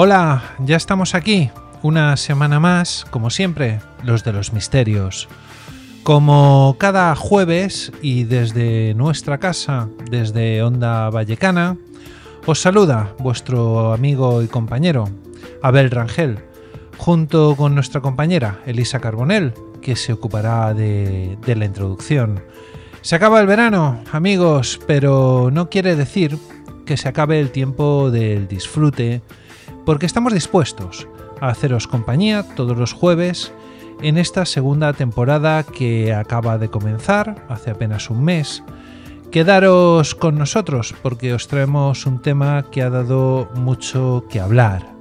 Hola, ya estamos aquí, una semana más, como siempre, los de los misterios. Como cada jueves y desde nuestra casa, desde Onda Vallecana, os saluda vuestro amigo y compañero, Abel Rangel, junto con nuestra compañera Elisa Carbonell, que se ocupará de la introducción. Se acaba el verano, amigos, pero no quiere decir que se acabe el tiempo del disfrute, porque estamos dispuestos a haceros compañía todos los jueves en esta segunda temporada que acaba de comenzar hace apenas un mes. Quedaros con nosotros porque os traemos un tema que ha dado mucho que hablar.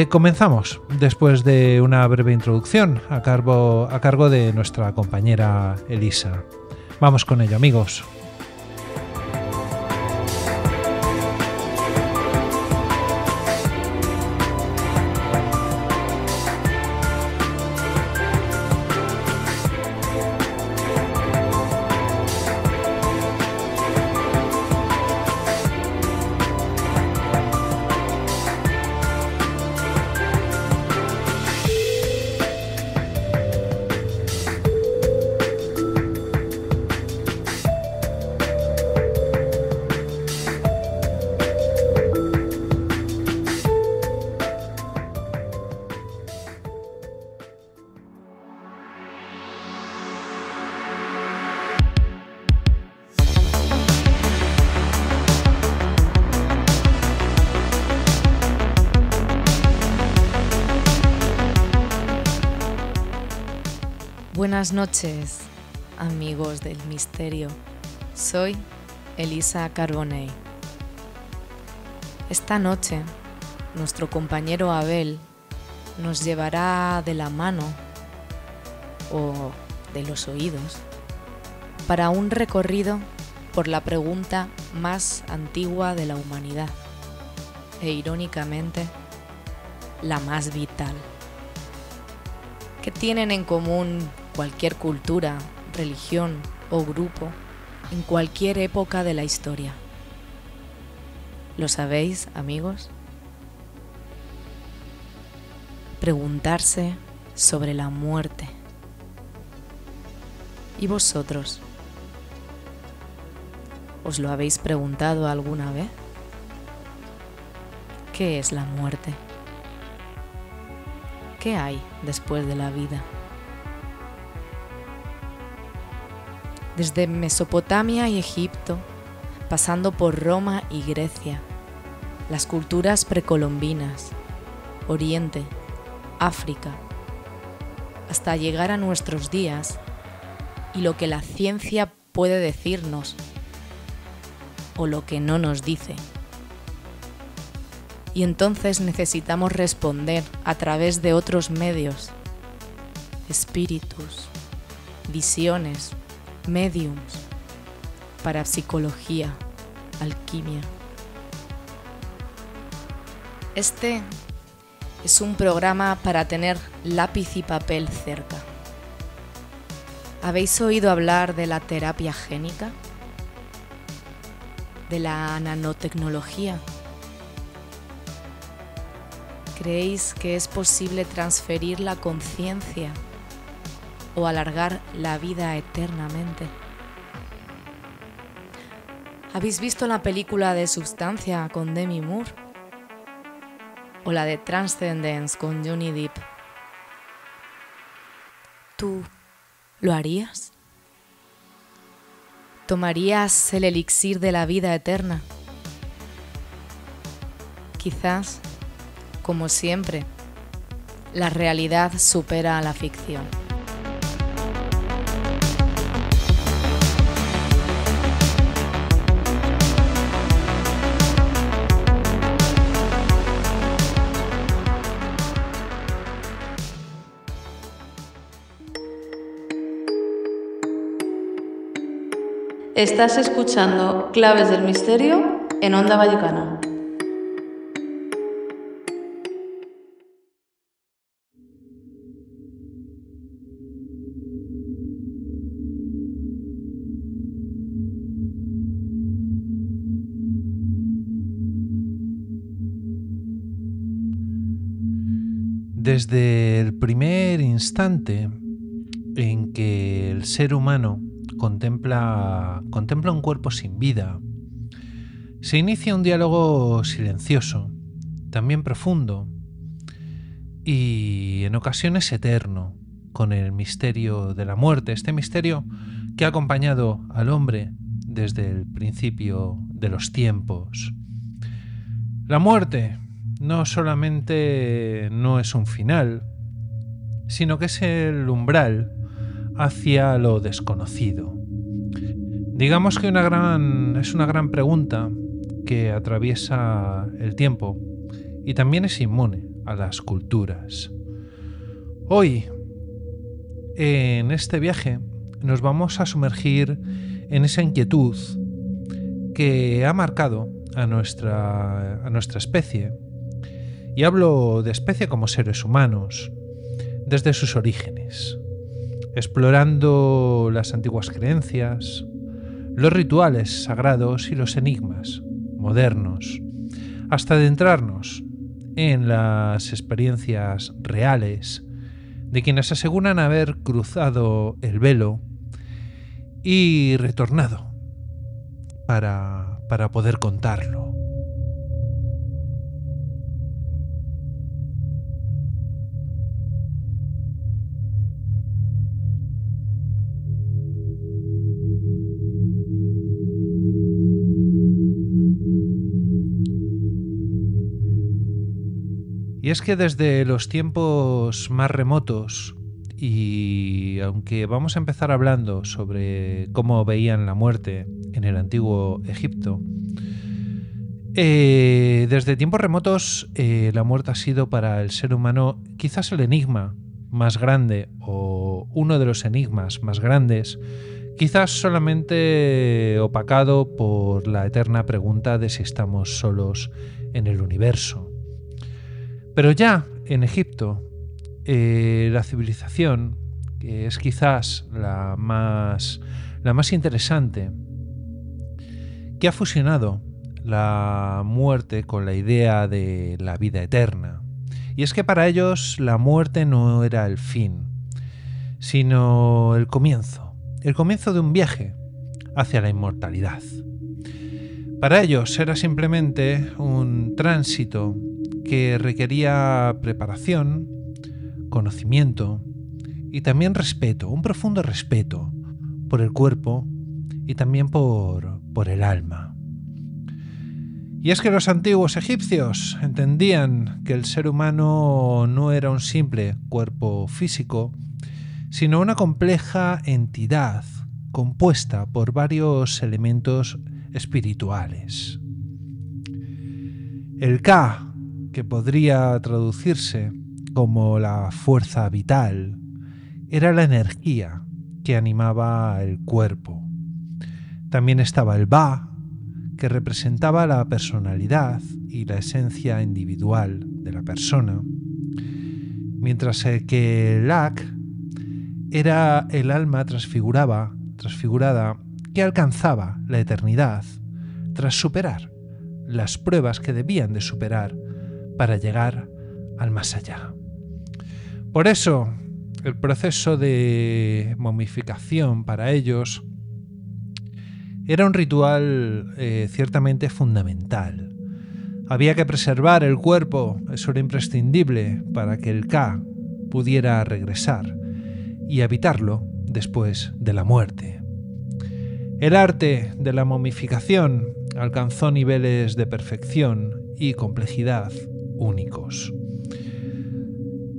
Comenzamos después de una breve introducción a cargo de nuestra compañera Elisa. Vamos con ello, amigos. Buenas noches, amigos del misterio. Soy Elisa Carbonell. Esta noche, nuestro compañero Abel nos llevará de la mano o de los oídos para un recorrido por la pregunta más antigua de la humanidad e, irónicamente, la más vital. ¿Qué tienen en común cualquier cultura, religión o grupo en cualquier época de la historia? ¿Lo sabéis, amigos? Preguntarse sobre la muerte. ¿Y vosotros? ¿Os lo habéis preguntado alguna vez? ¿Qué es la muerte? ¿Qué hay después de la vida? Desde Mesopotamia y Egipto, pasando por Roma y Grecia, las culturas precolombinas, Oriente, África, hasta llegar a nuestros días y lo que la ciencia puede decirnos o lo que no nos dice. Y entonces necesitamos responder a través de otros medios, espíritus, visiones, médiums, parapsicología, alquimia. Este es un programa para tener lápiz y papel cerca. ¿Habéis oído hablar de la terapia génica? ¿De la nanotecnología? ¿Creéis que es posible transferir la conciencia o alargar la vida eternamente? ¿Habéis visto la película de Substancia con Demi Moore? ¿O la de Transcendence con Johnny Depp? ¿Tú lo harías? ¿Tomarías el elixir de la vida eterna? Quizás, como siempre, la realidad supera a la ficción. Estás escuchando Claves del Misterio en Onda Vallecana. Desde el primer instante en que el ser humano contempla un cuerpo sin vida, se inicia un diálogo silencioso, también profundo y en ocasiones eterno, con el misterio de la muerte, este misterio que ha acompañado al hombre desde el principio de los tiempos. La muerte no solamente no es un final, sino que es el umbral hacia lo desconocido. Digamos que es una gran pregunta que atraviesa el tiempo y también es inmune a las culturas. Hoy, en este viaje, nos vamos a sumergir en esa inquietud que ha marcado a nuestra especie. Y hablo de especie como seres humanos, desde sus orígenes, explorando las antiguas creencias, los rituales sagrados y los enigmas modernos, hasta adentrarnos en las experiencias reales de quienes aseguran haber cruzado el velo y retornado para poder contarlo. Y es que desde los tiempos más remotos, y aunque vamos a empezar hablando sobre cómo veían la muerte en el antiguo Egipto, desde tiempos remotos la muerte ha sido para el ser humano quizás el enigma más grande o uno de los enigmas más grandes, quizás solamente opacado por la eterna pregunta de si estamos solos en el universo. Pero ya en Egipto, la civilización, que es quizás la más interesante, que ha fusionado la muerte con la idea de la vida eterna. Y es que para ellos la muerte no era el fin, sino el comienzo de un viaje hacia la inmortalidad. Para ellos era simplemente un tránsito que requería preparación, conocimiento y también respeto, un profundo respeto por el cuerpo y también por el alma. Y es que los antiguos egipcios entendían que el ser humano no era un simple cuerpo físico, sino una compleja entidad compuesta por varios elementos espirituales. El Ka, que podría traducirse como la fuerza vital, era la energía que animaba el cuerpo. También estaba el Ba, que representaba la personalidad y la esencia individual de la persona, mientras que el Ak era el alma transfigurada que alcanzaba la eternidad tras superar las pruebas que debían de superar para llegar al más allá. Por eso, el proceso de momificación para ellos era un ritual ciertamente fundamental. Había que preservar el cuerpo, eso era imprescindible para que el Ka pudiera regresar y habitarlo después de la muerte. El arte de la momificación alcanzó niveles de perfección y complejidad únicos.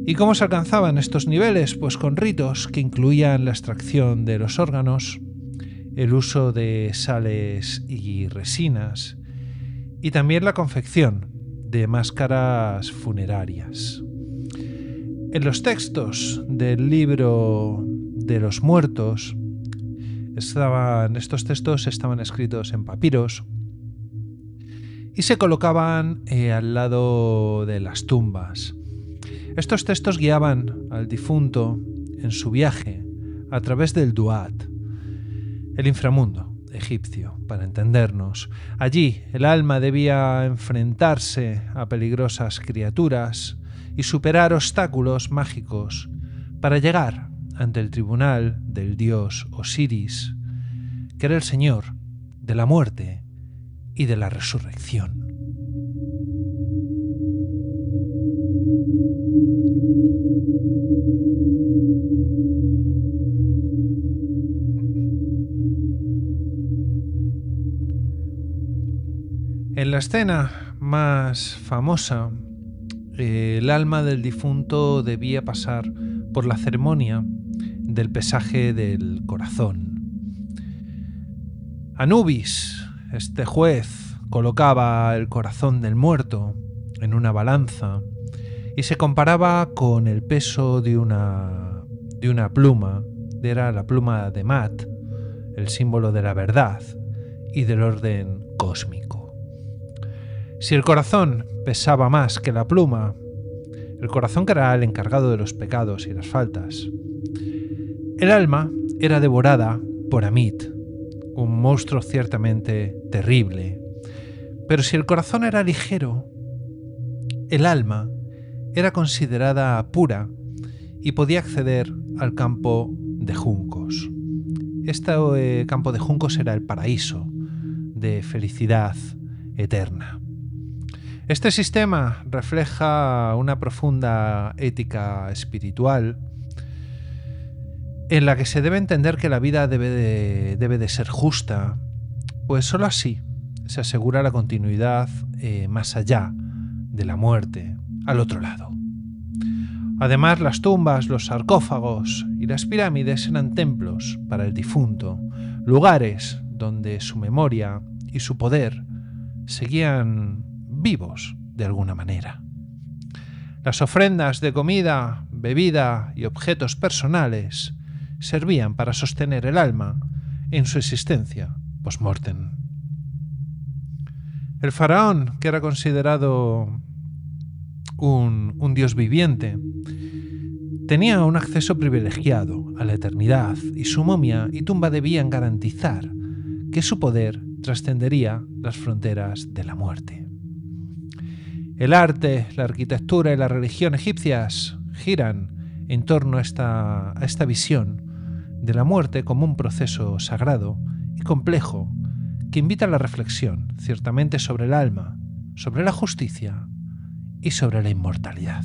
¿Y cómo se alcanzaban estos niveles? Pues con ritos que incluían la extracción de los órganos, el uso de sales y resinas y también la confección de máscaras funerarias. En los textos del libro de los muertos, estos textos estaban escritos en papiros y se colocaban al lado de las tumbas. Estos textos guiaban al difunto en su viaje a través del Duat, el inframundo egipcio, para entendernos. Allí el alma debía enfrentarse a peligrosas criaturas y superar obstáculos mágicos para llegar ante el tribunal del dios Osiris, que era el señor de la muerte y de la resurrección. En la escena más famosa, el alma del difunto debía pasar por la ceremonia del pesaje del corazón. Anubis, este juez, colocaba el corazón del muerto en una balanza y se comparaba con el peso de una pluma. Era la pluma de Mat, el símbolo de la verdad y del orden cósmico. Si el corazón pesaba más que la pluma, el corazón que era el encargado de los pecados y las faltas, el alma era devorada por Amit, un monstruo ciertamente terrible. Pero si el corazón era ligero, el alma era considerada pura y podía acceder al campo de juncos. Este campo de juncos era el paraíso de felicidad eterna. Este sistema refleja una profunda ética espiritual en la que se debe entender que la vida debe de ser justa, pues sólo así se asegura la continuidad más allá de la muerte, al otro lado. Además, las tumbas, los sarcófagos y las pirámides eran templos para el difunto, lugares donde su memoria y su poder seguían vivos de alguna manera. Las ofrendas de comida, bebida y objetos personales servían para sostener el alma en su existencia post-mortem. El faraón, que era considerado un dios viviente, tenía un acceso privilegiado a la eternidad y su momia y tumba debían garantizar que su poder trascendería las fronteras de la muerte. El arte, la arquitectura y la religión egipcias giran en torno a esta visión de la muerte como un proceso sagrado y complejo que invita a la reflexión, ciertamente, sobre el alma, sobre la justicia y sobre la inmortalidad.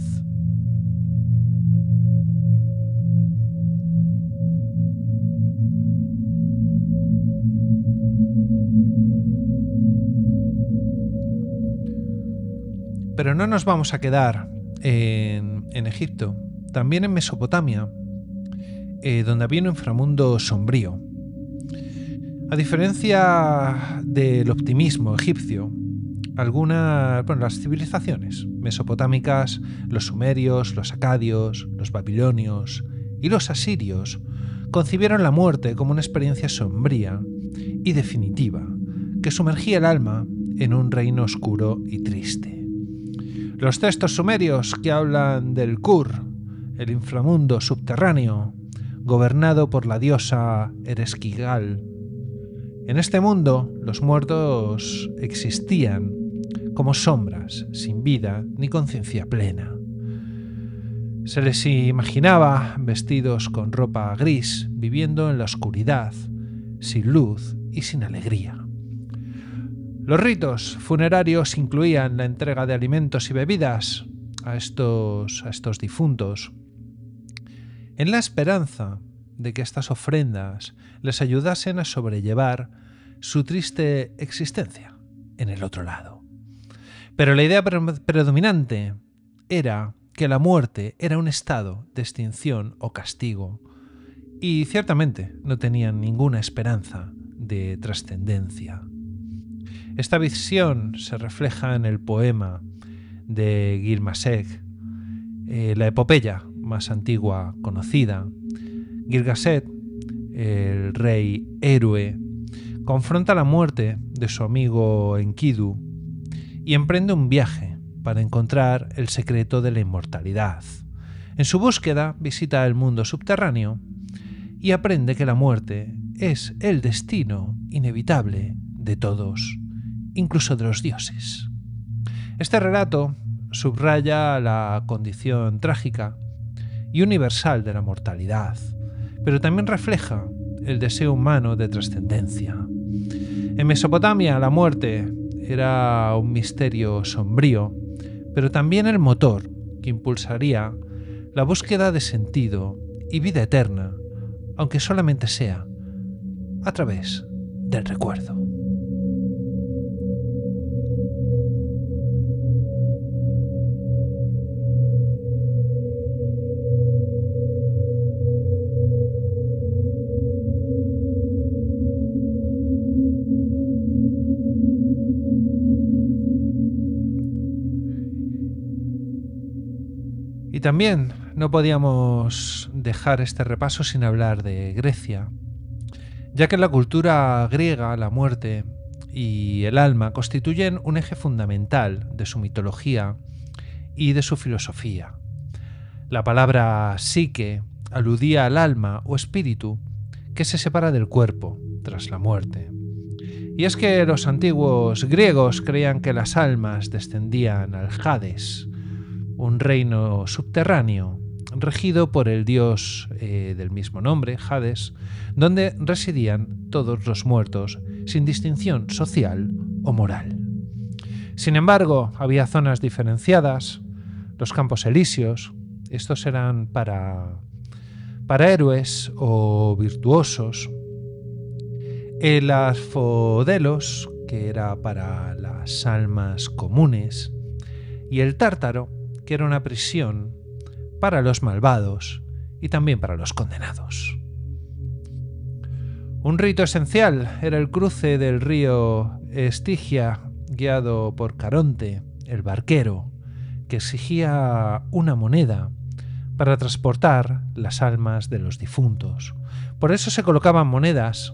Pero no nos vamos a quedar en Egipto, también en Mesopotamia, donde había un inframundo sombrío. A diferencia del optimismo egipcio, las civilizaciones mesopotámicas, los sumerios, los acadios, los babilonios y los asirios concibieron la muerte como una experiencia sombría y definitiva que sumergía el alma en un reino oscuro y triste. Los textos sumerios que hablan del Kur, el inframundo subterráneo, gobernado por la diosa Ereshkigal. En este mundo, los muertos existían como sombras, sin vida ni conciencia plena. Se les imaginaba vestidos con ropa gris, viviendo en la oscuridad, sin luz y sin alegría. Los ritos funerarios incluían la entrega de alimentos y bebidas a estos difuntos, en la esperanza de que estas ofrendas les ayudasen a sobrellevar su triste existencia en el otro lado. Pero la idea predominante era que la muerte era un estado de extinción o castigo, y ciertamente no tenían ninguna esperanza de trascendencia. Esta visión se refleja en el poema de Gilmaseg, la epopeya más antigua conocida. Gilgaset, el rey héroe, confronta la muerte de su amigo Enkidu y emprende un viaje para encontrar el secreto de la inmortalidad. En su búsqueda visita el mundo subterráneo y aprende que la muerte es el destino inevitable de todos, incluso de los dioses. Este relato subraya la condición trágica y universal de la mortalidad, pero también refleja el deseo humano de trascendencia. En Mesopotamia la muerte era un misterio sombrío, pero también el motor que impulsaría la búsqueda de sentido y vida eterna, aunque solamente sea a través del recuerdo. Y también no podíamos dejar este repaso sin hablar de Grecia, ya que en la cultura griega la muerte y el alma constituyen un eje fundamental de su mitología y de su filosofía. La palabra psique aludía al alma o espíritu que se separa del cuerpo tras la muerte. Y es que los antiguos griegos creían que las almas descendían al Hades, un reino subterráneo regido por el dios del mismo nombre, Hades, donde residían todos los muertos sin distinción social o moral. Sin embargo, había zonas diferenciadas, los campos elíseos. Estos eran para héroes o virtuosos, el Asfodelos, que era para las almas comunes, y el Tártaro, que era una prisión para los malvados y también para los condenados. Un rito esencial era el cruce del río Estigia, guiado por Caronte, el barquero, que exigía una moneda para transportar las almas de los difuntos. Por eso se colocaban monedas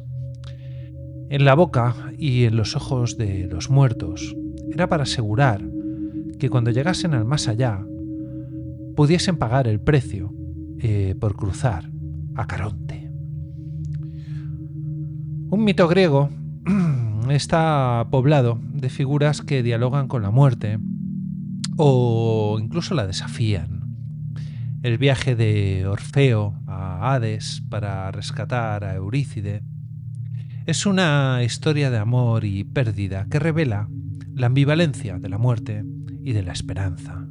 en la boca y en los ojos de los muertos. Era para asegurar que cuando llegasen al más allá pudiesen pagar el precio por cruzar a Caronte. Un mito griego está poblado de figuras que dialogan con la muerte o incluso la desafían. El viaje de Orfeo a Hades para rescatar a Eurícide es una historia de amor y pérdida que revela la ambivalencia de la muerte y de la esperanza.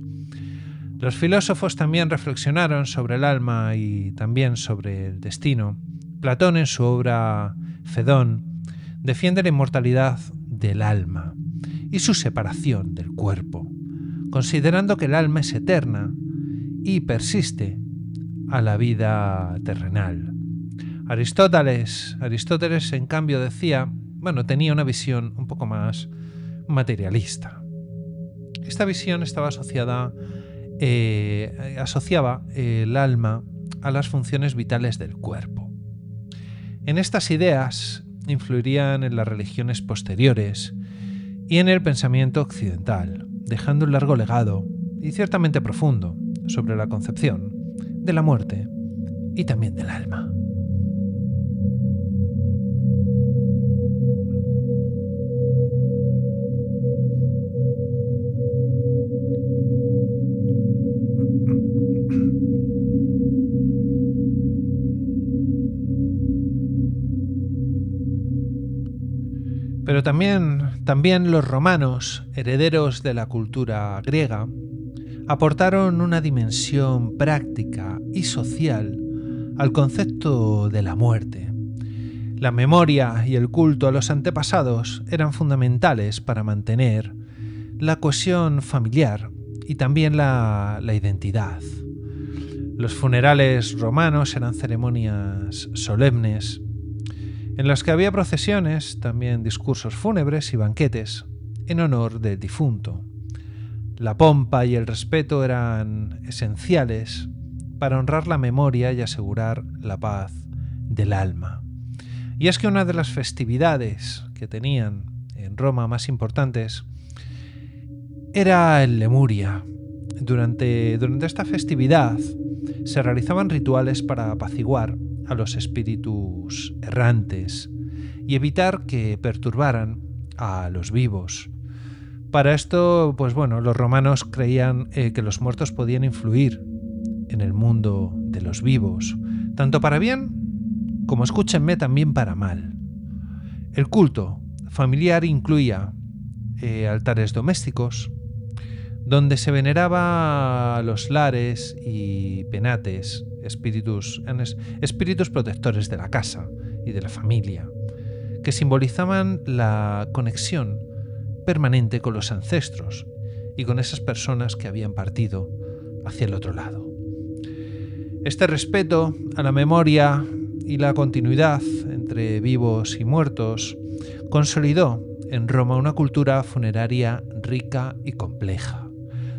Los filósofos también reflexionaron sobre el alma y también sobre el destino. Platón, en su obra Fedón, defiende la inmortalidad del alma y su separación del cuerpo, considerando que el alma es eterna y persiste a la vida terrenal. Aristóteles, en cambio, tenía una visión un poco más materialista. Esta visión estaba asociaba el alma a las funciones vitales del cuerpo. En estas ideas influirían en las religiones posteriores y en el pensamiento occidental, dejando un largo legado, y ciertamente profundo, sobre la concepción de la muerte y también del alma. Pero también los romanos, herederos de la cultura griega, aportaron una dimensión práctica y social al concepto de la muerte. La memoria y el culto a los antepasados eran fundamentales para mantener la cohesión familiar y también la identidad. Los funerales romanos eran ceremonias solemnes en las que había procesiones, también discursos fúnebres y banquetes en honor del difunto. La pompa y el respeto eran esenciales para honrar la memoria y asegurar la paz del alma. Y es que una de las festividades que tenían en Roma más importantes era el Lemuria. Durante esta festividad se realizaban rituales para apaciguar a los espíritus errantes y evitar que perturbaran a los vivos. Para esto, pues bueno, los romanos creían que los muertos podían influir en el mundo de los vivos, tanto para bien como, escúchenme, también para mal. El culto familiar incluía altares domésticos, donde se veneraba a los lares y penates, espíritus protectores de la casa y de la familia, que simbolizaban la conexión permanente con los ancestros y con esas personas que habían partido hacia el otro lado. Este respeto a la memoria y la continuidad entre vivos y muertos consolidó en Roma una cultura funeraria rica y compleja,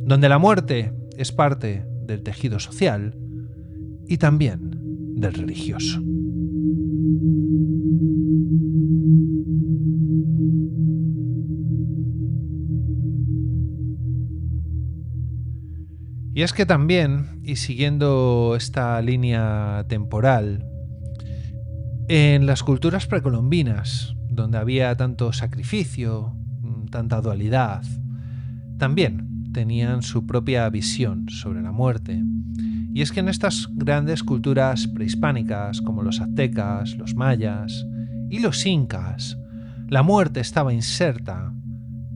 donde la muerte es parte del tejido social y también del religioso. Y es que también, y siguiendo esta línea temporal, en las culturas precolombinas, donde había tanto sacrificio, tanta dualidad, también tenían su propia visión sobre la muerte. Y es que en estas grandes culturas prehispánicas, como los aztecas, los mayas y los incas, la muerte estaba inserta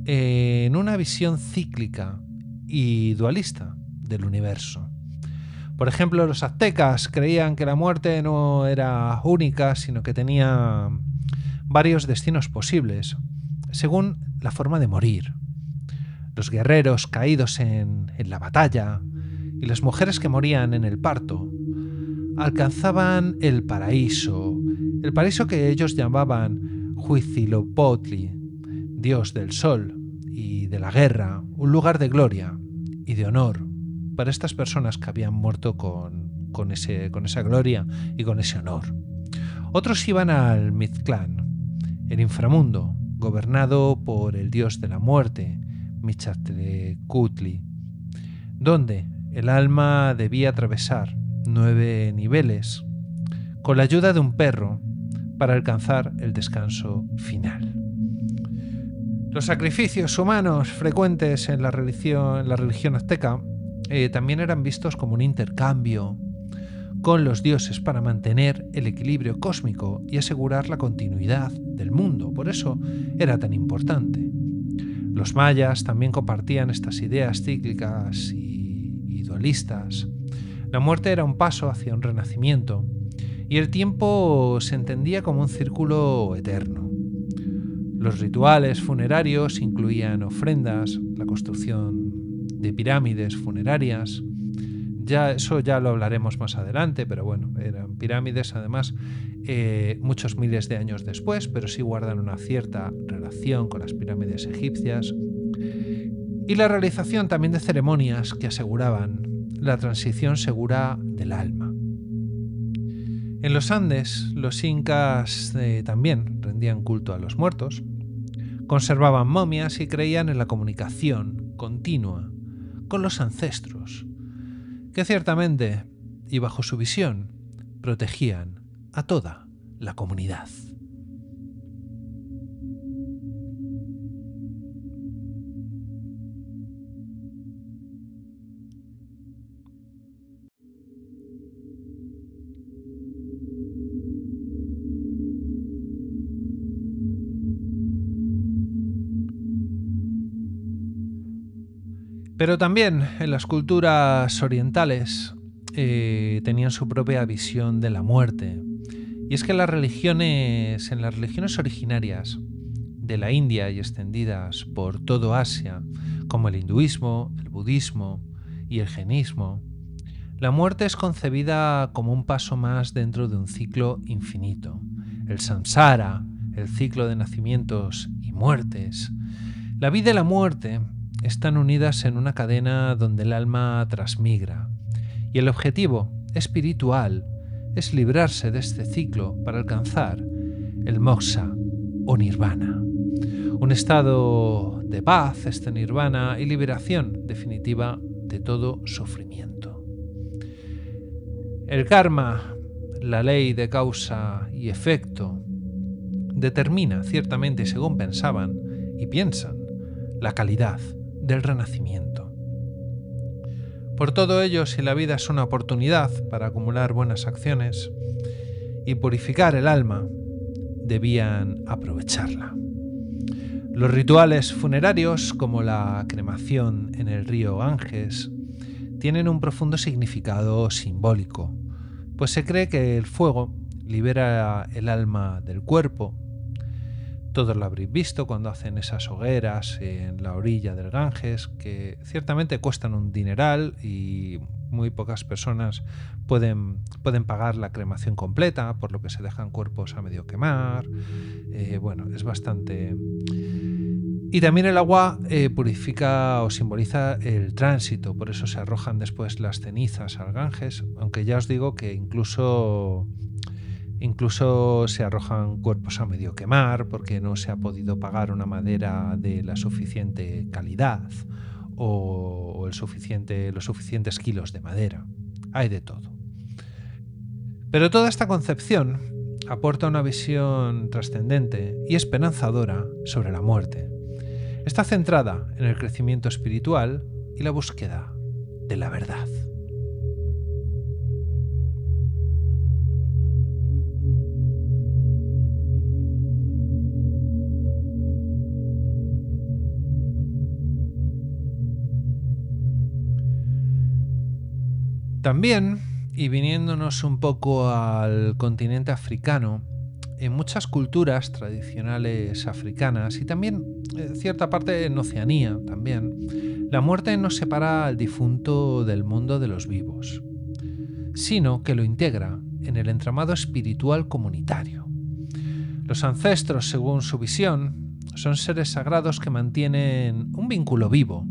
en una visión cíclica y dualista del universo. Por ejemplo, los aztecas creían que la muerte no era única, sino que tenía varios destinos posibles, según la forma de morir. Los guerreros caídos en la batalla y las mujeres que morían en el parto alcanzaban el paraíso que ellos llamaban Huitzilopochtli, dios del sol y de la guerra, un lugar de gloria y de honor para estas personas que habían muerto con esa gloria y con ese honor. Otros iban al Mictlán, el inframundo, gobernado por el dios de la muerte, Mictlantecuhtli, donde el alma debía atravesar 9 niveles con la ayuda de un perro para alcanzar el descanso final. Los sacrificios humanos frecuentes en la religión azteca también eran vistos como un intercambio con los dioses para mantener el equilibrio cósmico y asegurar la continuidad del mundo. Por eso era tan importante. Los mayas también compartían estas ideas cíclicas y dualistas. La muerte era un paso hacia un renacimiento y el tiempo se entendía como un círculo eterno. Los rituales funerarios incluían ofrendas, la construcción de pirámides funerarias. Eso ya lo hablaremos más adelante, pero bueno, eran pirámides además muchos miles de años después, pero sí guardan una cierta relación con las pirámides egipcias. Y la realización también de ceremonias que aseguraban la transición segura del alma. En los Andes, los incas también rendían culto a los muertos, conservaban momias y creían en la comunicación continua con los ancestros, que ciertamente, y bajo su visión, protegían a toda la comunidad. Pero también en las culturas orientales tenían su propia visión de la muerte. Y es que en las religiones originarias de la India y extendidas por todo Asia, como el hinduismo, el budismo y el jainismo, la muerte es concebida como un paso más dentro de un ciclo infinito. El samsara, el ciclo de nacimientos y muertes. La vida y la muerte están unidas en una cadena donde el alma transmigra, y el objetivo espiritual es librarse de este ciclo para alcanzar el moksha o nirvana, un estado de paz, nirvana y liberación definitiva de todo sufrimiento. El karma, la ley de causa y efecto, determina ciertamente, según pensaban y piensan, la calidad del renacimiento. Por todo ello, si la vida es una oportunidad para acumular buenas acciones y purificar el alma, debían aprovecharla. Los rituales funerarios, como la cremación en el río Ganges, tienen un profundo significado simbólico, pues se cree que el fuego libera el alma del cuerpo. Todos lo habréis visto cuando hacen esas hogueras en la orilla del Ganges, que ciertamente cuestan un dineral y muy pocas personas pueden pagar la cremación completa, por lo que se dejan cuerpos a medio quemar. Bueno, es bastante... Y también el agua purifica o simboliza el tránsito, por eso se arrojan después las cenizas al Ganges, aunque ya os digo que incluso se arrojan cuerpos a medio quemar porque no se ha podido pagar una madera de la suficiente calidad o los suficientes kilos de madera. Hay de todo. Pero toda esta concepción aporta una visión trascendente y esperanzadora sobre la muerte. Está centrada en el crecimiento espiritual y la búsqueda de la verdad. También, y viniéndonos un poco al continente africano, en muchas culturas tradicionales africanas y también en cierta parte en Oceanía también, la muerte no separa al difunto del mundo de los vivos, sino que lo integra en el entramado espiritual comunitario. Los ancestros, según su visión, son seres sagrados que mantienen un vínculo vivo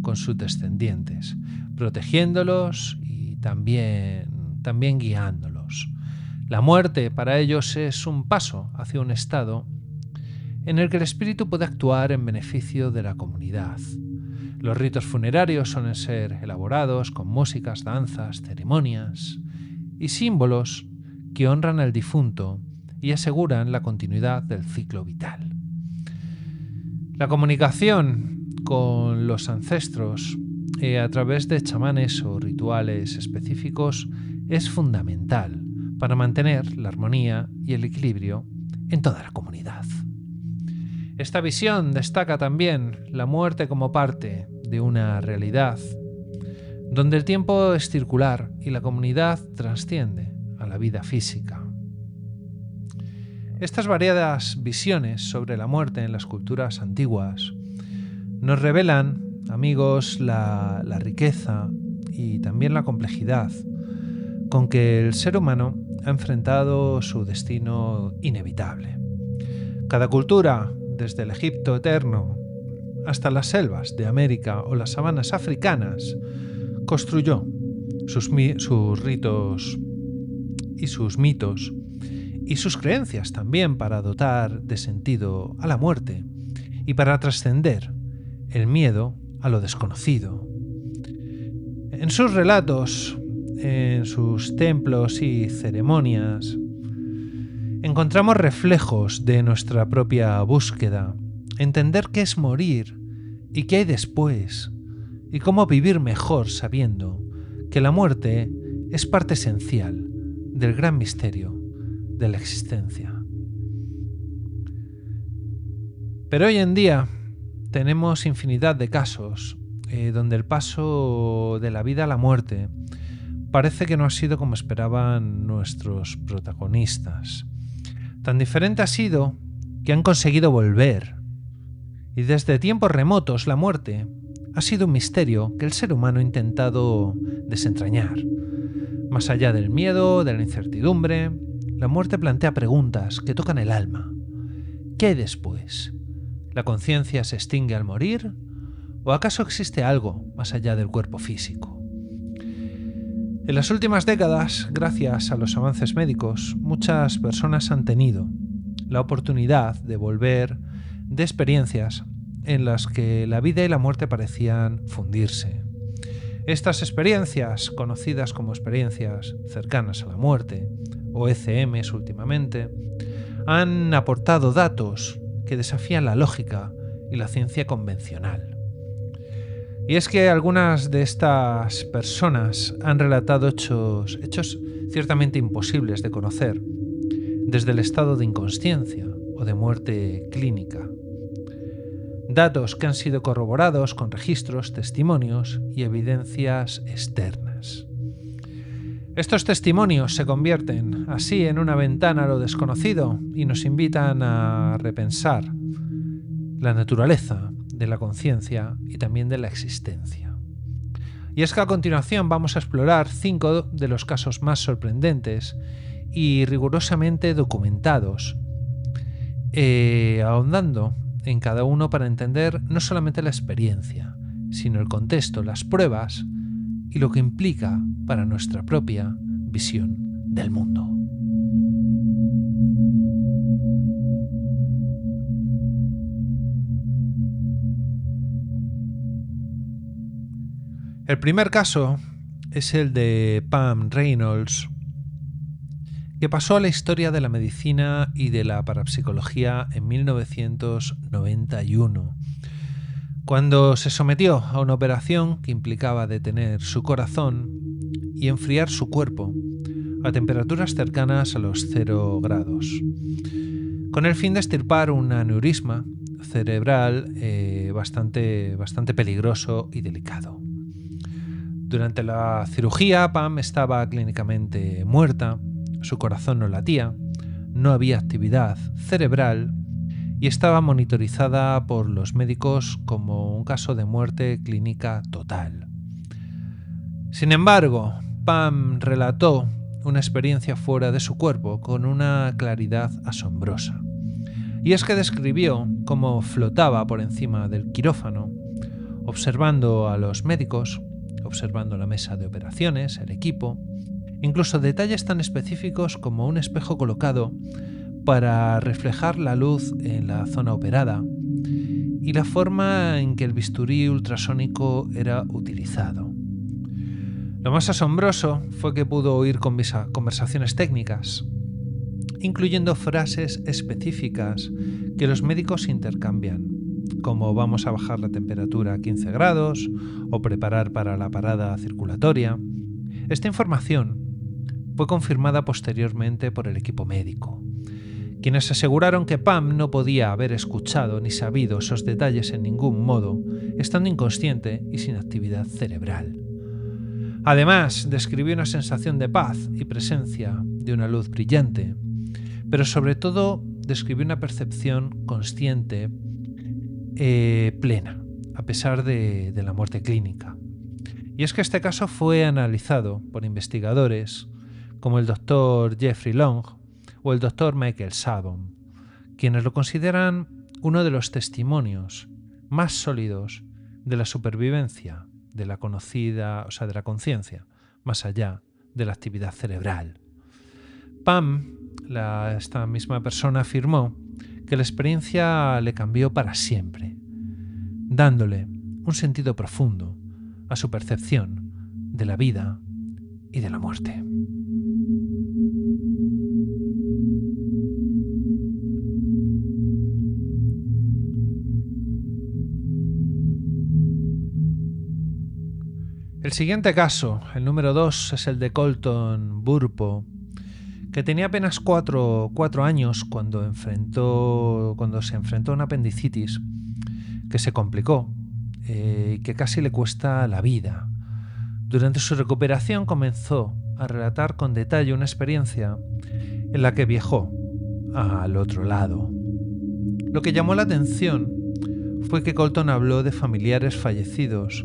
con sus descendientes, protegiéndolos y también guiándolos. La muerte para ellos es un paso hacia un estado en el que el espíritu puede actuar en beneficio de la comunidad. Los ritos funerarios suelen ser elaborados con músicas, danzas, ceremonias y símbolos que honran al difunto y aseguran la continuidad del ciclo vital. La comunicación con los ancestros a través de chamanes o rituales específicos es fundamental para mantener la armonía y el equilibrio en toda la comunidad. Esta visión destaca también la muerte como parte de una realidad donde el tiempo es circular y la comunidad trasciende a la vida física. Estas variadas visiones sobre la muerte en las culturas antiguas nos revelan, amigos, la riqueza y también la complejidad con que el ser humano ha enfrentado su destino inevitable. Cada cultura, desde el Egipto eterno hasta las selvas de América o las sabanas africanas, construyó sus ritos y sus mitos y sus creencias también para dotar de sentido a la muerte y para trascender el miedo a lo desconocido. En sus relatos, en sus templos y ceremonias, encontramos reflejos de nuestra propia búsqueda, entender qué es morir y qué hay después, y cómo vivir mejor sabiendo que la muerte es parte esencial del gran misterio de la existencia. Pero hoy en día tenemos infinidad de casos donde el paso de la vida a la muerte parece que no ha sido como esperaban nuestros protagonistas. Tan diferente ha sido que han conseguido volver. Y desde tiempos remotos la muerte ha sido un misterio que el ser humano ha intentado desentrañar. Más allá del miedo, de la incertidumbre, la muerte plantea preguntas que tocan el alma. ¿Qué hay después? ¿La conciencia se extingue al morir? ¿O acaso existe algo más allá del cuerpo físico? En las últimas décadas, gracias a los avances médicos, muchas personas han tenido la oportunidad de volver de experiencias en las que la vida y la muerte parecían fundirse. Estas experiencias, conocidas como experiencias cercanas a la muerte, o ECMs últimamente, han aportado datos que desafían la lógica y la ciencia convencional. Y es que algunas de estas personas han relatado hechos ciertamente imposibles de conocer, desde el estado de inconsciencia o de muerte clínica. Datos que han sido corroborados con registros, testimonios y evidencias externas. Estos testimonios se convierten así en una ventana a lo desconocido y nos invitan a repensar la naturaleza de la conciencia y también de la existencia. Y es que a continuación vamos a explorar 5 de los casos más sorprendentes y rigurosamente documentados, ahondando en cada uno para entender no solamente la experiencia, sino el contexto, las pruebas y lo que implica para nuestra propia visión del mundo. El primer caso es el de Pam Reynolds, que pasó a la historia de la medicina y de la parapsicología en 1991, cuando se sometió a una operación que implicaba detener su corazón y enfriar su cuerpo a temperaturas cercanas a los 0 grados, con el fin de extirpar un aneurisma cerebral bastante peligroso y delicado. Durante la cirugía, Pam estaba clínicamente muerta, su corazón no latía, no había actividad cerebral y estaba monitorizada por los médicos como un caso de muerte clínica total. Sin embargo, Pam relató una experiencia fuera de su cuerpo con una claridad asombrosa. Y es que describió cómo flotaba por encima del quirófano, observando a los médicos, observando la mesa de operaciones, el equipo, incluso detalles tan específicos como un espejo colocado para reflejar la luz en la zona operada y la forma en que el bisturí ultrasónico era utilizado. Lo más asombroso fue que pudo oír conversaciones técnicas, incluyendo frases específicas que los médicos intercambian, como vamos a bajar la temperatura a 15 grados o preparar para la parada circulatoria. Esta información fue confirmada posteriormente por el equipo médico, quienes aseguraron que Pam no podía haber escuchado ni sabido esos detalles en ningún modo, estando inconsciente y sin actividad cerebral. Además, describió una sensación de paz y presencia de una luz brillante, pero sobre todo describió una percepción consciente plena, a pesar de la muerte clínica. Y es que este caso fue analizado por investigadores como el Dr. Jeffrey Long o el Dr. Michael Sabom, quienes lo consideran uno de los testimonios más sólidos de la supervivencia de la conocida, de la conciencia, más allá de la actividad cerebral. Pam, esta misma persona, afirmó que la experiencia le cambió para siempre, dándole un sentido profundo a su percepción de la vida y de la muerte. El siguiente caso, el número 2, es el de Colton Burpo, que tenía apenas 4 años cuando se enfrentó a una apendicitis que se complicó y que casi le cuesta la vida. Durante su recuperación comenzó a relatar con detalle una experiencia en la que viajó al otro lado. Lo que llamó la atención fue que Colton habló de familiares fallecidos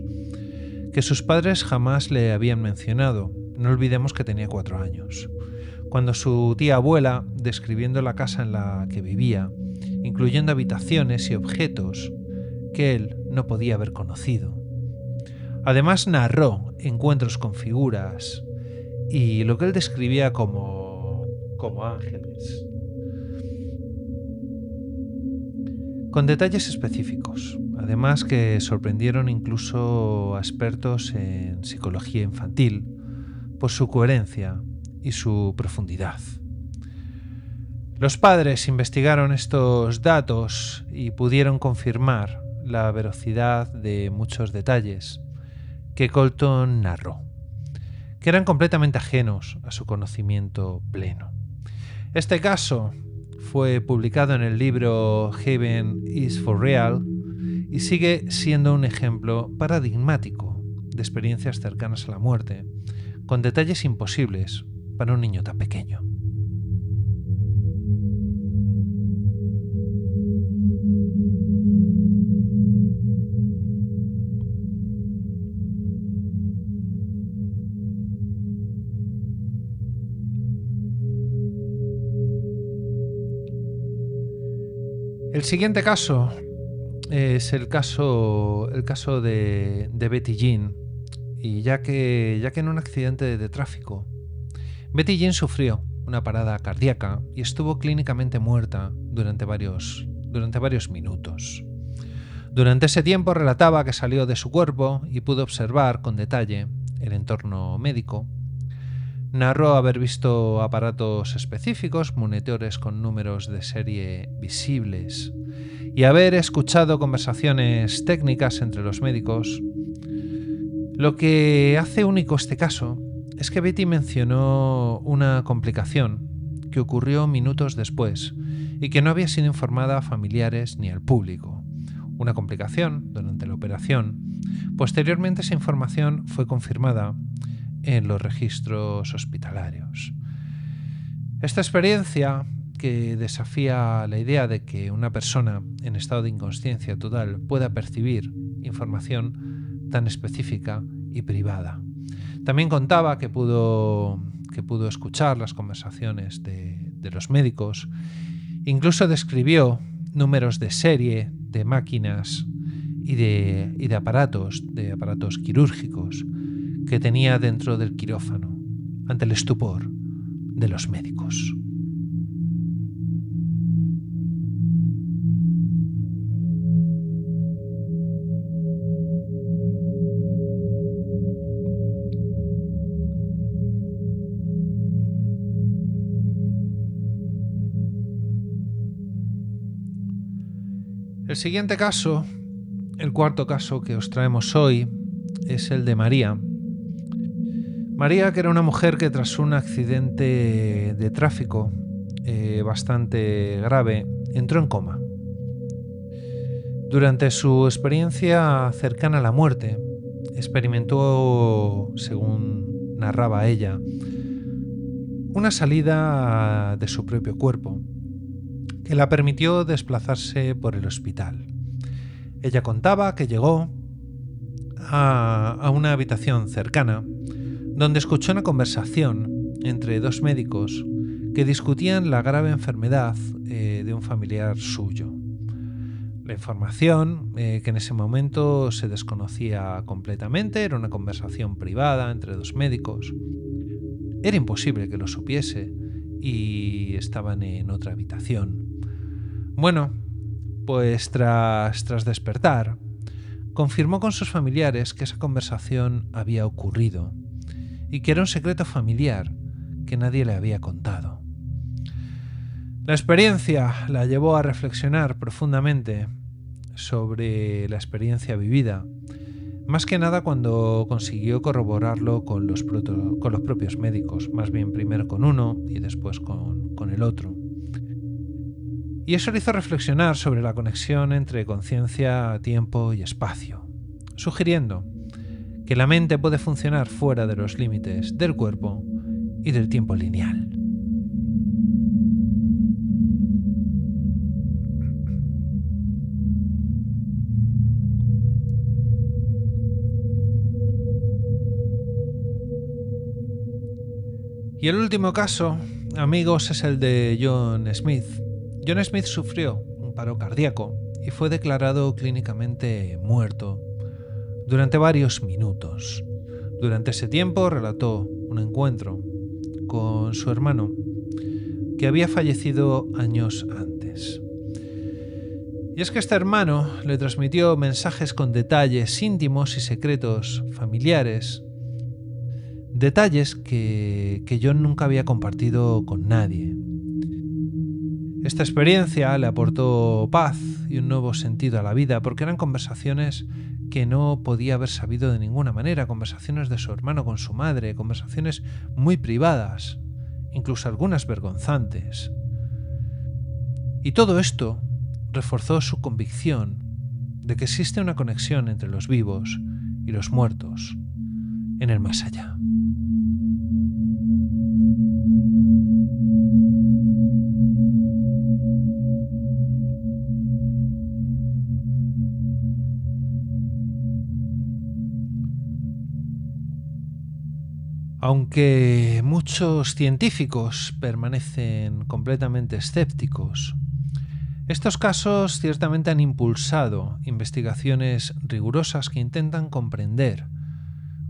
que sus padres jamás le habían mencionado. No olvidemos que tenía 4 años. Cuando su tía abuela, describiendo la casa en la que vivía, incluyendo habitaciones y objetos que él no podía haber conocido. Además narró encuentros con figuras y lo que él describía como ángeles, con detalles específicos, además que sorprendieron incluso a expertos en psicología infantil por su coherencia y su profundidad. Los padres investigaron estos datos y pudieron confirmar la veracidad de muchos detalles que Colton narró, que eran completamente ajenos a su conocimiento pleno. Este caso fue publicado en el libro Heaven is for Real y sigue siendo un ejemplo paradigmático de experiencias cercanas a la muerte, con detalles imposibles para un niño tan pequeño. El siguiente caso es el caso de Betty Jean, y ya que en un accidente de tráfico Betty Jean sufrió una parada cardíaca y estuvo clínicamente muerta durante varios minutos. Durante ese tiempo relataba que salió de su cuerpo y pudo observar con detalle el entorno médico. Narró haber visto aparatos específicos, monitores con números de serie visibles, y haber escuchado conversaciones técnicas entre los médicos. Lo que hace único este caso es que Betty mencionó una complicación que ocurrió minutos después y que no había sido informada a familiares ni al público. Una complicación durante la operación. Posteriormente, esa información fue confirmada en los registros hospitalarios. Esta experiencia, que desafía la idea de que una persona en estado de inconsciencia total pueda percibir información tan específica y privada. También contaba que pudo escuchar las conversaciones de los médicos. Incluso describió números de serie de máquinas y de aparatos quirúrgicos que tenía dentro del quirófano ante el estupor de los médicos. El siguiente caso, el cuarto caso que os traemos hoy, es el de María. María, que era una mujer que tras un accidente de tráfico bastante grave, entró en coma. Durante su experiencia cercana a la muerte, experimentó, según narraba ella, una salida de su propio cuerpo, que la permitió desplazarse por el hospital. Ella contaba que llegó a una habitación cercana donde escuchó una conversación entre dos médicos que discutían la grave enfermedad de un familiar suyo. La información, que en ese momento se desconocía completamente, era una conversación privada entre dos médicos. Era imposible que lo supiese y estaban en otra habitación. Bueno, pues tras despertar, confirmó con sus familiares que esa conversación había ocurrido y que era un secreto familiar que nadie le había contado. La experiencia la llevó a reflexionar profundamente sobre la experiencia vivida, más que nada cuando consiguió corroborarlo con los propios médicos, más bien primero con uno y después con el otro. Y eso le hizo reflexionar sobre la conexión entre conciencia, tiempo y espacio, sugiriendo que la mente puede funcionar fuera de los límites del cuerpo y del tiempo lineal. Y el último caso, amigos, es el de John Smith. John Smith sufrió un paro cardíaco y fue declarado clínicamente muerto durante varios minutos. Durante ese tiempo relató un encuentro con su hermano que había fallecido años antes. Y es que este hermano le transmitió mensajes con detalles íntimos y secretos familiares, detalles que John nunca había compartido con nadie. Esta experiencia le aportó paz y un nuevo sentido a la vida, porque eran conversaciones que no podía haber sabido de ninguna manera, conversaciones de su hermano con su madre, conversaciones muy privadas, incluso algunas vergonzantes. Y todo esto reforzó su convicción de que existe una conexión entre los vivos y los muertos en el más allá. Aunque muchos científicos permanecen completamente escépticos, estos casos ciertamente han impulsado investigaciones rigurosas que intentan comprender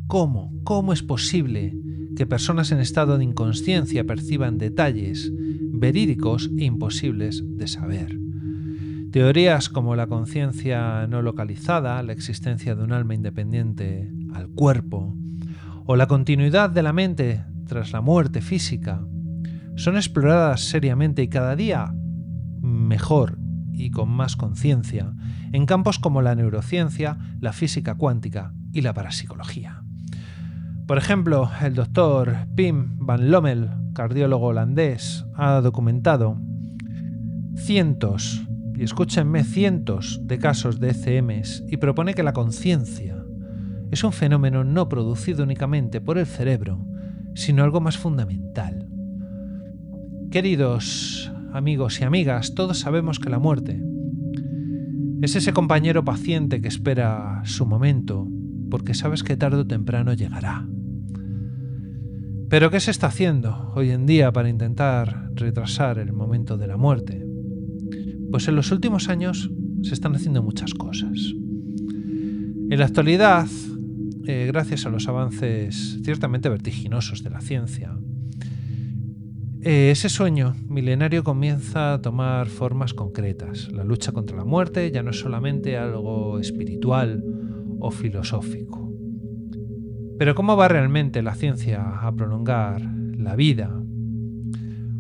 cómo es posible que personas en estado de inconsciencia perciban detalles verídicos e imposibles de saber. Teorías como la conciencia no localizada, la existencia de un alma independiente al cuerpo, o la continuidad de la mente tras la muerte física, son exploradas seriamente y cada día mejor y con más conciencia en campos como la neurociencia, la física cuántica y la parapsicología. Por ejemplo, el doctor Pim van Lommel, cardiólogo holandés, ha documentado cientos de casos de ECMs y propone que la conciencia es un fenómeno no producido únicamente por el cerebro, sino algo más fundamental. Queridos amigos y amigas, todos sabemos que la muerte es ese compañero paciente que espera su momento, porque sabes que tarde o temprano llegará. ¿Pero qué se está haciendo hoy en día para intentar retrasar el momento de la muerte? Pues en los últimos años se están haciendo muchas cosas. En la actualidad, gracias a los avances ciertamente vertiginosos de la ciencia, ese sueño milenario comienza a tomar formas concretas. La lucha contra la muerte ya no es solamente algo espiritual o filosófico. Pero ¿cómo va realmente la ciencia a prolongar la vida?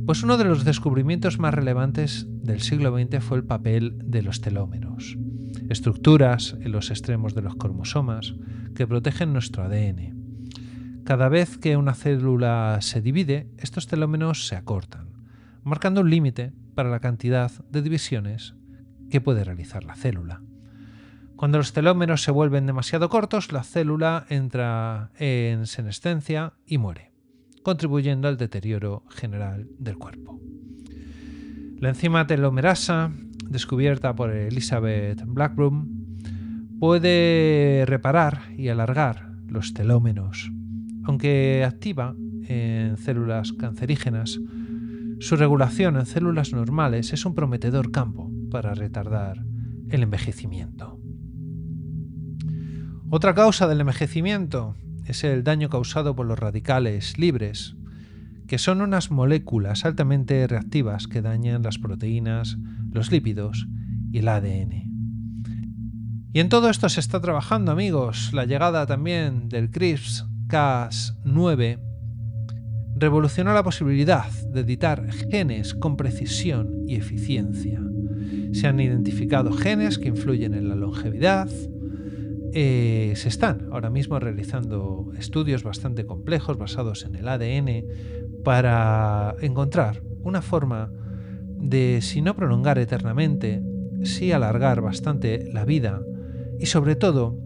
Pues uno de los descubrimientos más relevantes del siglo XX fue el papel de los telómeros, estructuras en los extremos de los cromosomas que protegen nuestro ADN. Cada vez que una célula se divide, estos telómeros se acortan, marcando un límite para la cantidad de divisiones que puede realizar la célula. Cuando los telómeros se vuelven demasiado cortos, la célula entra en senescencia y muere, contribuyendo al deterioro general del cuerpo. La enzima telomerasa, descubierta por Elizabeth Blackburn, puede reparar y alargar los telómeros. Aunque activa en células cancerígenas, su regulación en células normales es un prometedor campo para retardar el envejecimiento. Otra causa del envejecimiento es el daño causado por los radicales libres, que son unas moléculas altamente reactivas que dañan las proteínas, los lípidos y el ADN. Y en todo esto se está trabajando, amigos. La llegada también del CRISPR-Cas9 revolucionó la posibilidad de editar genes con precisión y eficiencia. Se han identificado genes que influyen en la longevidad. Se están ahora mismo realizando estudios bastante complejos basados en el ADN para encontrar una forma de, si no prolongar eternamente, sí alargar bastante la vida y sobre todo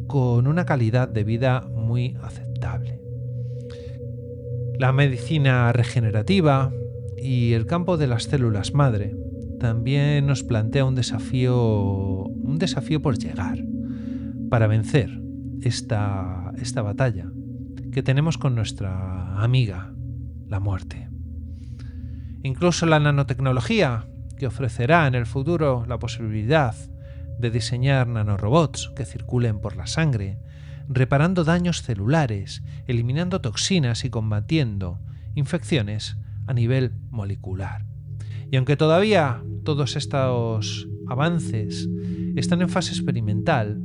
con una calidad de vida muy aceptable. La medicina regenerativa y el campo de las células madre también nos plantea un desafío por llegar para vencer esta batalla que tenemos con nuestra amiga, la muerte. Incluso la nanotecnología, que ofrecerá en el futuro la posibilidad de diseñar nanorobots que circulen por la sangre, reparando daños celulares, eliminando toxinas y combatiendo infecciones a nivel molecular. Y aunque todavía todos estos avances están en fase experimental,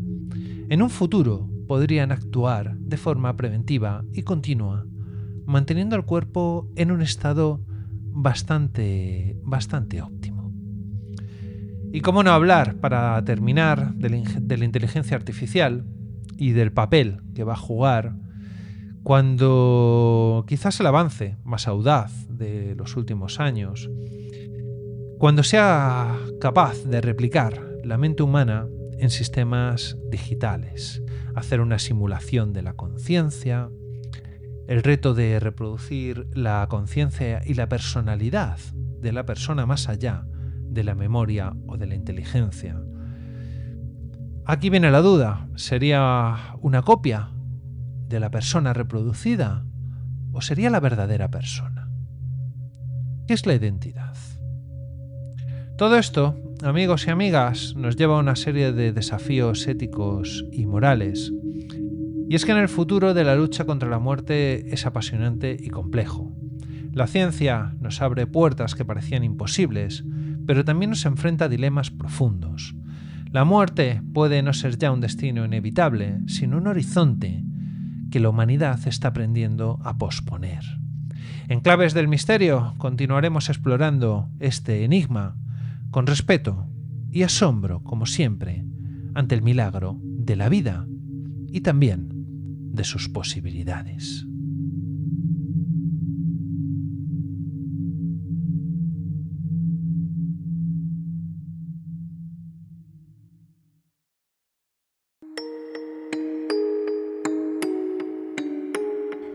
en un futuro podrían actuar de forma preventiva y continua, manteniendo al cuerpo en un estado bastante óptimo. Y cómo no hablar, para terminar, de la inteligencia artificial y del papel que va a jugar cuando quizás el avance más audaz de los últimos años, cuando sea capaz de replicar la mente humana en sistemas digitales, hacer una simulación de la conciencia, el reto de reproducir la conciencia y la personalidad de la persona más allá de la memoria o de la inteligencia. Aquí viene la duda, ¿sería una copia de la persona reproducida o sería la verdadera persona? ¿Qué es la identidad? Todo esto, amigos y amigas, nos lleva a una serie de desafíos éticos y morales. Y es que en el futuro de la lucha contra la muerte es apasionante y complejo. La ciencia nos abre puertas que parecían imposibles, pero también nos enfrenta a dilemas profundos. La muerte puede no ser ya un destino inevitable, sino un horizonte que la humanidad está aprendiendo a posponer. En Claves del Misterio continuaremos explorando este enigma con respeto y asombro, como siempre, ante el milagro de la vida y también de sus posibilidades.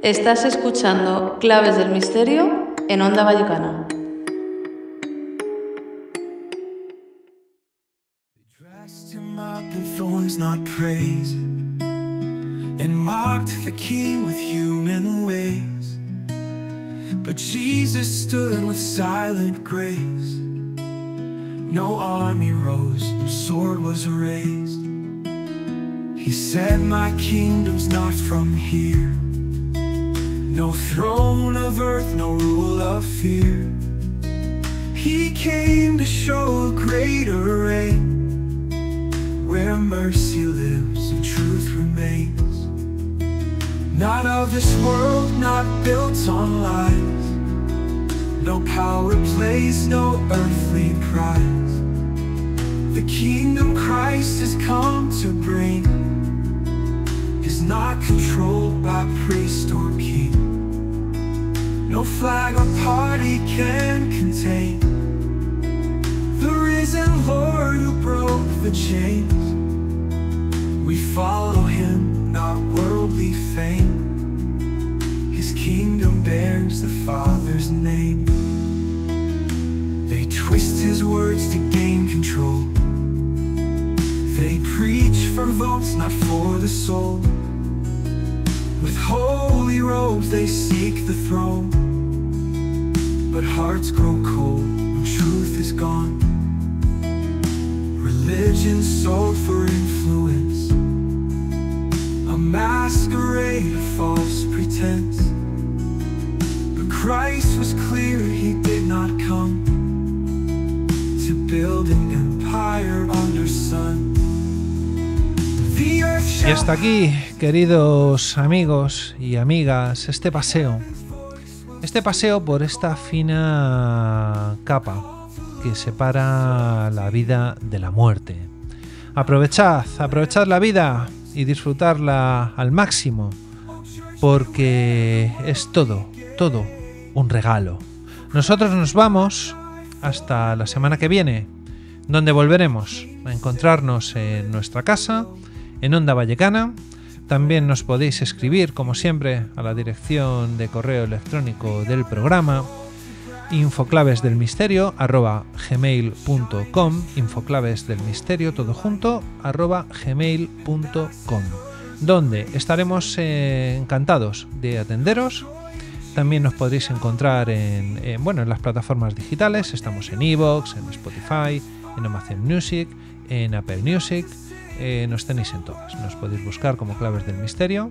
Estás escuchando Claves del Misterio en Onda Vallecana. Not praise, and mocked the king with human ways, but Jesus stood with silent grace. No army rose, no sword was raised. He said, my kingdom's not from here, no throne of earth, no rule of fear. He came to show a greater reign, where mercy lives and truth remains. Not of this world, not built on lies, no power plays, no earthly prize. The kingdom Christ has come to bring is not controlled by priest or king. No flag or party can contain the risen Lord who broke the chains. We follow him, not worldly fame. His kingdom bears the Father's name. They twist his words to gain control. They preach for votes, not for the soul. With holy robes they seek the throne, but hearts grow cold when truth is gone. Religion sold for influence, a masquerade of false pretense. But Christ was clear, he did not come to build an empire under sun. Y hasta aquí, queridos amigos y amigas, este paseo por esta fina capa que separa la vida de la muerte. Aprovechad la vida y disfrutarla al máximo, porque es todo un regalo. Nosotros nos vamos hasta la semana que viene, donde volveremos a encontrarnos en nuestra casa, en Onda Vallecana. También nos podéis escribir, como siempre, a la dirección de correo electrónico del programa, infoclavesdelmisterio@gmail.com, infoclavesdelmisterio todo junto @gmail.com, donde estaremos encantados de atenderos. También nos podréis encontrar en las plataformas digitales. Estamos en iVoox, en Spotify, en Amazon Music, en Apple Music. Nos tenéis en todas. Nos podéis buscar como Claves del Misterio.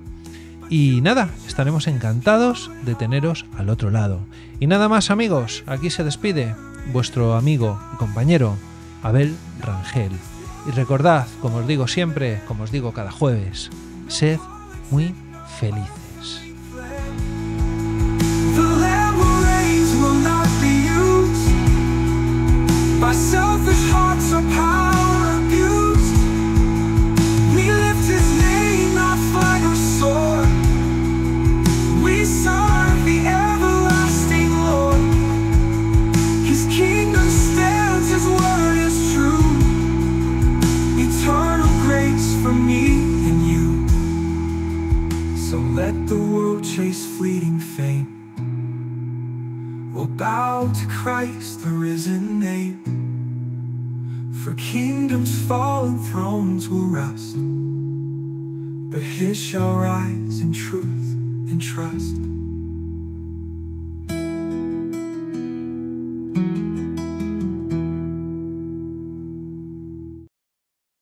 Y nada, estaremos encantados de teneros al otro lado. Y nada más, amigos, aquí se despide vuestro amigo y compañero Abel Rangel. Y recordad, como os digo siempre, como os digo cada jueves, sed muy felices. by selfish hearts or power abused. We lift his name, not flag or sword. We serve the everlasting Lord. His kingdom stands, his word is true. Eternal grace for me and you. So let the world chase fleeting fame. We'll bow to Christ, the risen name. For kingdoms fall and thrones will rust, but his shall rise in truth and trust.